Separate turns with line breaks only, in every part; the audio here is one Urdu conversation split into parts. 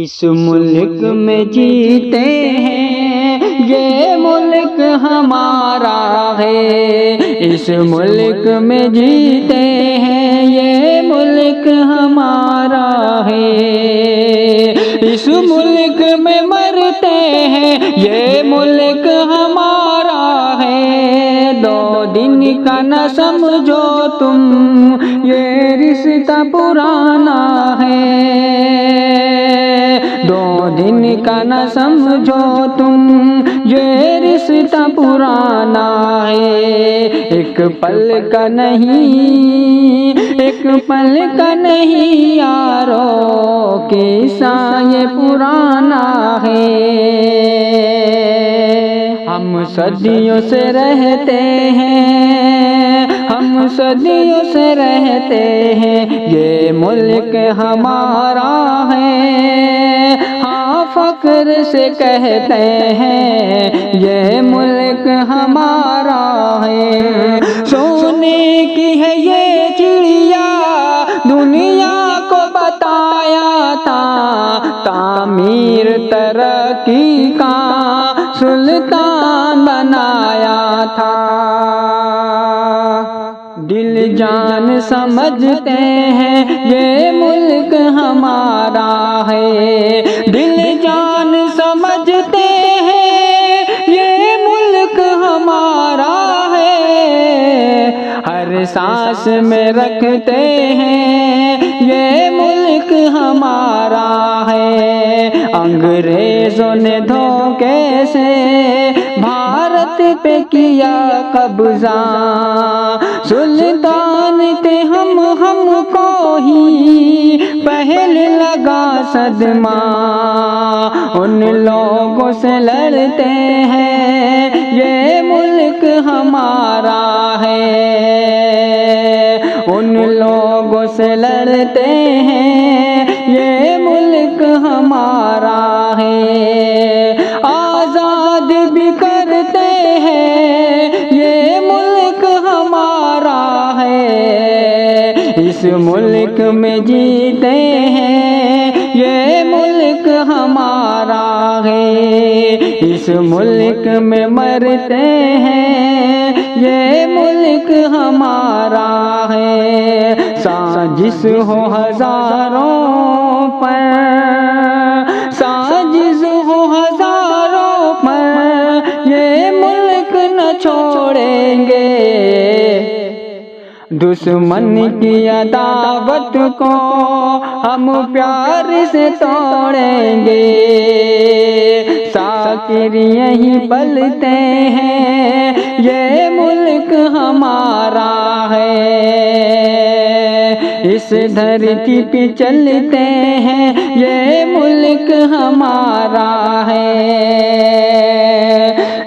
اس ملک میں جیتے ہیں، یہ ملک ہمارا ہے۔ اس ملک میں جیتے ہیں، یہ ملک ہمارا ہے۔ اس ملک میں مرتے ہیں، یہ ملک ہمارا ہے۔ دو دن کا نہ سمجھو تم، یہ رشتہ پرانا ہے۔ دو دن کا نہ سمجھو تم، یہ رشتہ پرانا ہے۔ ایک پل کا نہیں، ایک پل کا نہیں یارو، قصہ یہ پرانا ہے۔ ہم صدیوں سے رہتے ہیں، ہم صدیوں سے رہتے ہیں، یہ ملک ہمارا ہے۔ ہاں فخر سے کہتے ہیں، یہ ملک ہمارا ہے۔ سونے کی ہے یہ چڑیا، دنیا کو بتایا تھا، تعمیر ترقی کا سلطان بنایا تھا۔ دل جان سمجھتے ہیں، یہ ملک ہمارا ہے۔ دل جان سمجھتے ہیں، یہ ملک ہمارا ہے۔ ہر سانس میں رکھتے ہیں، یہ ملک ہمارا ہے۔ انگریزوں نے دھوکے سے بھارت پہ کیا قبضہ، سلطان تھے ہم کو ہی پہلے لگا صدمہ۔ ان لوگوں سے لڑتے ہیں، یہ ملک ہمارا ہے۔ ان لوگوں سے لڑتے ہیں، یہ ملک ہمارا ہے۔ آزاد بھی کرتے ہیں، یہ ملک ہمارا ہے۔ اس ملک میں جیتے ہیں، یہ ملک ہمارا ہے۔ اس ملک میں مرتے ہیں، یہ ملک ہمارا ہے۔ سازش ہو ہزاروں پر، سازش ہو ہزاروں پر، یہ ملک نہ چھوڑیں گے۔ دشمن کی عداوت کو ہم پیار سے توڑیں گے۔ ساتر یہیں پلتے ہیں، یہ ملک ہمارا ہے۔ اس دھرتی پہ چلتے ہیں، یہ ملک ہمارا ہے۔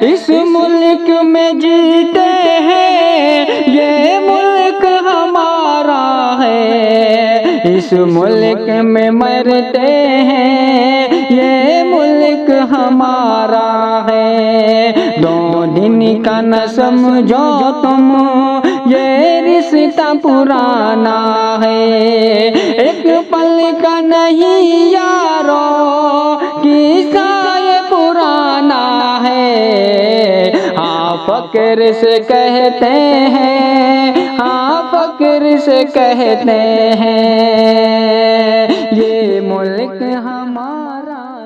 اس ملک میں جیتے ہیں، یہ ملک ہمارا ہے۔ اس ملک میں مرتے ہیں، یہ ملک ہمارا ہے۔ دو دن کا نہ سمجھو تم، یہ رشتہ پرانا ہے۔ ایک پل کا نہیں یارو، قصہ یہ پرانا ہے۔ ہاں فخر سے کہتے ہیں، ہاں فخر سے کہتے ہیں، یہ ملک ہمارا